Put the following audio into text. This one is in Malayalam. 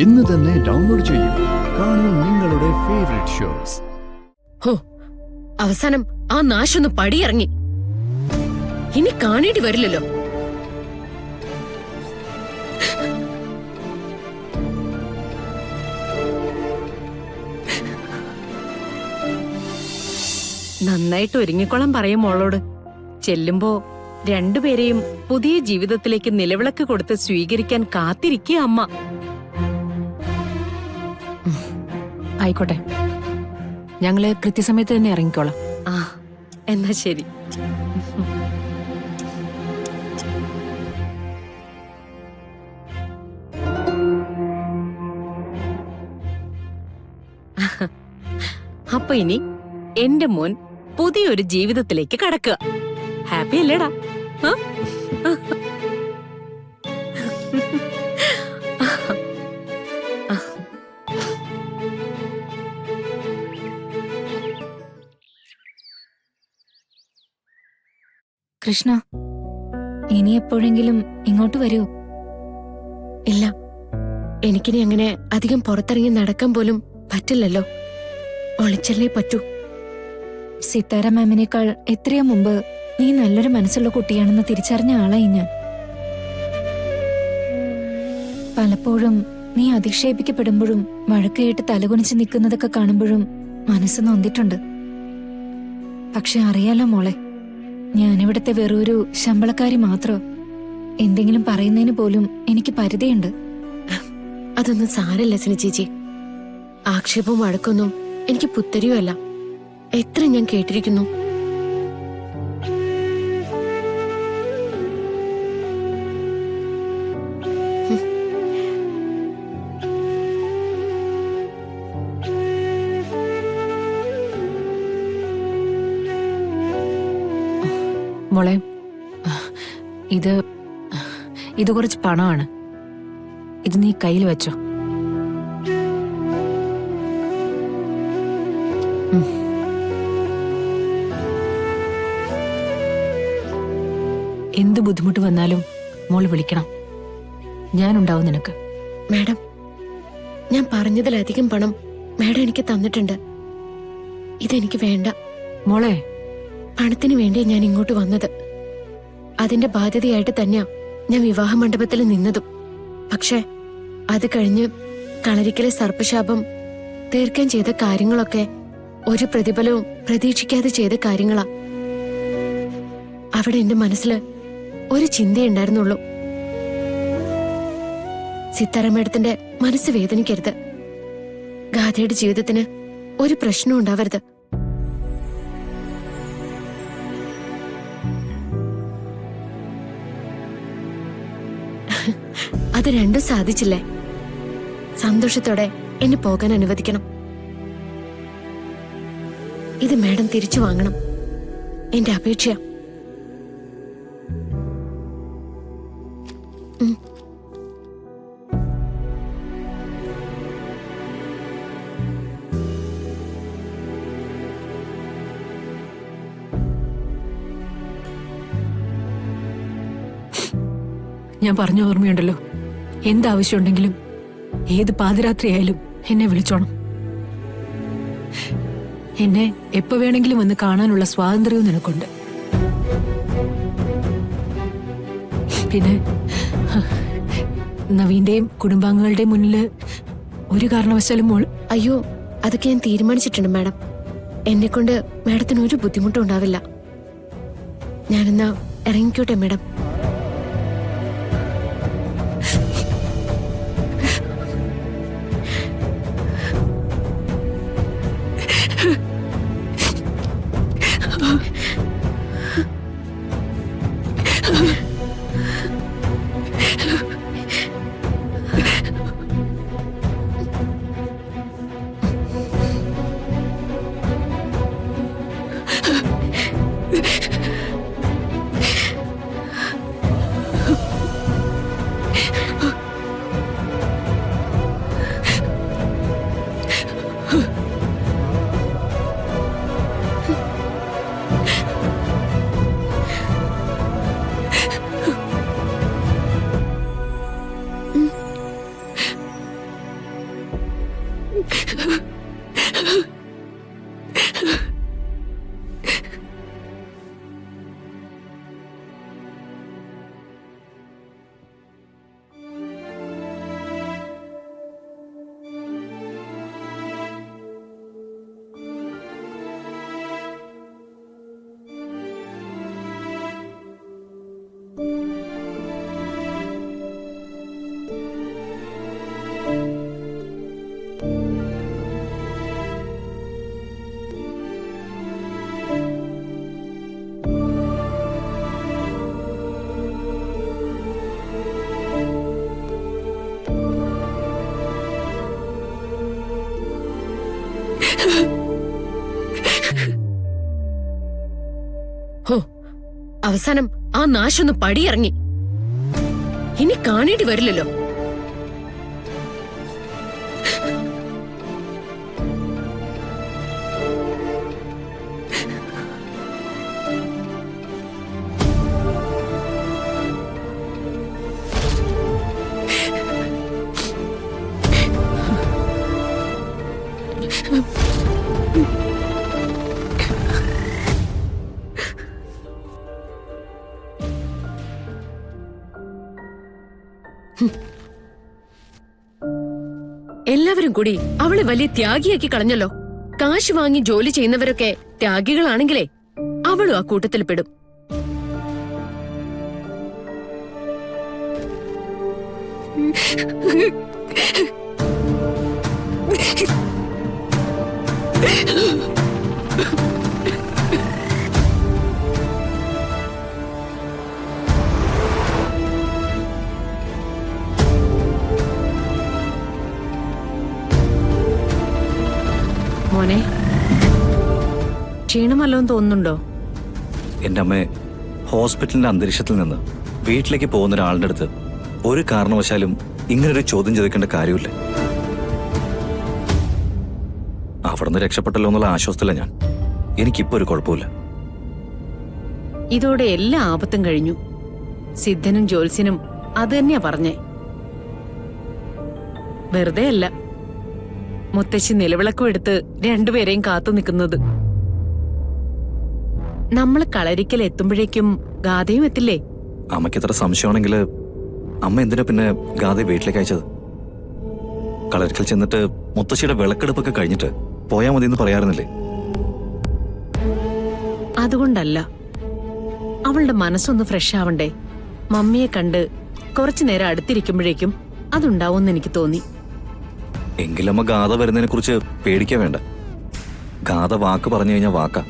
ഇന്ന് തന്നെ ഡൗൺലോഡ് ചെയ്യൂ. കാണൂ നിങ്ങളുടെ ഫേവറേറ്റ് ഷോസ്. ഹോ, അവസാനം ആ നാശൊന്ന് പടിയിറങ്ങി. ഇനി കാണേണ്ടി വരില്ലല്ലോ. നന്നായിട്ട് ഒരുങ്ങിക്കോളാൻ പറയും മോളോട്. ചെല്ലുമ്പോ രണ്ടുപേരെയും പുതിയ ജീവിതത്തിലേക്ക് നിലവിളക്ക് കൊടുത്ത് സ്വീകരിക്കാൻ കാത്തിരിക്കുക അമ്മ. ആയിക്കോട്ടെ, ഞങ്ങള് കൃത്യസമയത്ത് തന്നെ ഇറങ്ങിക്കോളാം. ആ, എന്നാ ശരി. അപ്പൊ ഇനി എന്റെ മോൻ പുതിയൊരു ജീവിതത്തിലേക്ക് കടക്കുക. ഹാപ്പി അല്ലേടാ? കൃഷ്ണ, ഇനി എപ്പോഴെങ്കിലും ഇങ്ങോട്ട് വരൂ? ഇല്ല, എനിക്കിനി അങ്ങനെ അധികം പുറത്തിറങ്ങി നടക്കാൻ പോലും പറ്റില്ലല്ലോ. ഒളിച്ചല്ലേ പറ്റൂ. സിത്താര മാമിനേക്കാൾ എത്രയോ മുമ്പ് നീ നല്ലൊരു മനസ്സുള്ള കുട്ടിയാണെന്ന് തിരിച്ചറിഞ്ഞ ആളായി ഞാൻ. പലപ്പോഴും നീ അധിക്ഷേപിക്കപ്പെടുമ്പോഴും വഴക്ക് കേട്ട് തലകുനിച്ച് നിൽക്കുന്നതൊക്കെ കാണുമ്പോഴും മനസ്സ് നൊന്തിട്ടുണ്ട്. പക്ഷെ അറിയാലോ മോളെ, ഞാനിവിടുത്തെ വെറൊരു ശമ്പളക്കാരി മാത്രോ. എന്തെങ്കിലും പറയുന്നതിന് പോലും എനിക്ക് പരിധിയുണ്ട്. അതൊന്നും സാരല്ല സിനി ചേച്ചി. ആക്ഷേപവും വഴക്കൊന്നും എനിക്ക് പുത്തരിയുമല്ല. എത്ര ഞാൻ കേട്ടിരിക്കുന്നു. മോളെ, ഇത് കുറച്ച് പണമാണ്. ഇത് നീ കയ്യിൽ വെച്ചോ. എന്ത് ബുദ്ധിമുട്ട് വന്നാലും മോള് വിളിക്കണം. ഞാനുണ്ടാവും നിനക്ക്. മാഡം, ഞാൻ പറഞ്ഞതിലധികം പണം മാഡം എനിക്ക് തന്നിട്ടുണ്ട്. ഇതെനിക്ക് വേണ്ട. മോളെ, പണത്തിന് വേണ്ടിയാ ഞാൻ ഇങ്ങോട്ട് വന്നത്. അതിന്റെ ബാധ്യതയായിട്ട് തന്നെയാ ഞാൻ വിവാഹ മണ്ഡപത്തിൽ നിന്നതും. പക്ഷെ അത് കഴിഞ്ഞ് കളരിക്കലെ സർപ്പശാപം തീർക്കാൻ ചെയ്ത കാര്യങ്ങളൊക്കെ ഒരു പ്രതിഫലവും പ്രതീക്ഷിക്കാതെ ചെയ്ത കാര്യങ്ങളാ. അവിടെ എന്റെ മനസ്സില് ഒരു ചിന്തയുണ്ടായിരുന്നുള്ളൂ. സിത്താര മേഡത്തിന്റെ മനസ്സ് വേദനിക്കരുത്. ഗാഥയുടെ ജീവിതത്തിന് ഒരു പ്രശ്നവും ഉണ്ടാവരുത്. അത് രണ്ടും സാധിച്ചില്ലേ? സന്തോഷത്തോടെ എന്നെ പോകാൻ അനുവദിക്കണം. ഇത് മാഡം തിരിച്ചു വാങ്ങണം. എന്റെ അപേക്ഷ. ഞാൻ പറഞ്ഞ ഓർമ്മയുണ്ടല്ലോ, എന്താവശ്യമുണ്ടെങ്കിലും ഏത് പാതിരാത്രിയായാലും എന്നെ വിളിച്ചോണം. എന്നെ എപ്പോ വേണമെങ്കിലും വന്ന് കാണാനുള്ള സ്വാതന്ത്ര്യവും നിനക്കുണ്ട്. പിന്നെ നവീന്റെയും കുടുംബാംഗങ്ങളുടെയും മുന്നില് ഒരു കാരണവശാലും മോൾ. അയ്യോ, അതൊക്കെ ഞാൻ തീരുമാനിച്ചിട്ടുണ്ട് മാഡം. എന്നെ കൊണ്ട് മാഡത്തിന് ഒരു ബുദ്ധിമുട്ടും ഉണ്ടാവില്ല. ഞാനെന്നാ ഇറങ്ങിക്കോട്ടെ മാഡം. ഹോ, അവസാനം ആ നാശൊന്ന് പടിയിറങ്ങി. ഇനി കാണേണ്ടി വരില്ലല്ലോ. എല്ലാവരും കൂടി അവളെ വലിയ ത്യാഗിയാക്കി കളഞ്ഞല്ലോ. കാശ് വാങ്ങി ജോലി ചെയ്യുന്നവരൊക്കെ ത്യാഗികളാണെങ്കിലേ അവളും ആ കൂട്ടത്തിൽ പെടും. മോനെ, ക്ഷീണമല്ലോന്ന് തോന്നുന്നുണ്ടോ? എൻ്റെ അമ്മേ, ഹോസ്പിറ്റലിന്റെ അന്തരീക്ഷത്തിൽ നിന്ന് വീട്ടിലേക്ക് പോകുന്ന ഒരാളുടെ അടുത്ത് ഒരു കാരണവശാലും ഇങ്ങനൊരു ചോദ്യം ചോദിക്കേണ്ട കാര്യമില്ല. അവിടുന്ന് രക്ഷപ്പെട്ടല്ലോ എന്നുള്ള ആശ്വാസത്തില്ല ഞാൻ. എനിക്കിപ്പോ ഒരു കുഴപ്പമില്ല. ഇതോടെ എല്ലാ ആപത്തും കഴിഞ്ഞു. സിദ്ധനും ജ്യോത്സ്യനും അത് തന്നെയാ പറഞ്ഞേ. വെറുതെ അല്ല മുത്തശ്ശി നിലവിളക്കും എടുത്ത് രണ്ടുപേരെയും കാത്തു നിൽക്കുന്നത്. നമ്മള് കളരിക്കൽ എത്തുമ്പോഴേക്കും ഗാഥയും എത്തില്ലേ? അമ്മയ്ക്ക് ഇത്ര സംശയമാണെങ്കിൽ അമ്മ എന്തിനാ പിന്നെ ഗാഥയെ വീട്ടിലേക്ക് അയച്ചത്? കളരിക്കൽ ചെന്നിട്ട് മുത്തശ്ശിയുടെ വിളക്കെടുപ്പൊക്കെ കഴിഞ്ഞിട്ട് പോയാ മതി എന്ന് പറയാറുന്നില്ലേ? അതുകൊണ്ടല്ല, അവളുടെ മനസ്സൊന്ന് ഫ്രഷ് ആവണ്ടേ. മമ്മിയെ കണ്ട് കുറച്ചു നേരം അടുത്തിരിക്കുമ്പോഴേക്കും അതുണ്ടാവുമെന്ന് എനിക്ക് തോന്നി. എങ്കിലമ്മ ഗാഥ വരുന്നതിനെ കുറിച്ച് പേടിക്കാൻ വേണ്ട. ഗാഥ വാക്ക് പറഞ്ഞു കഴിഞ്ഞാൽ വാക്കാ.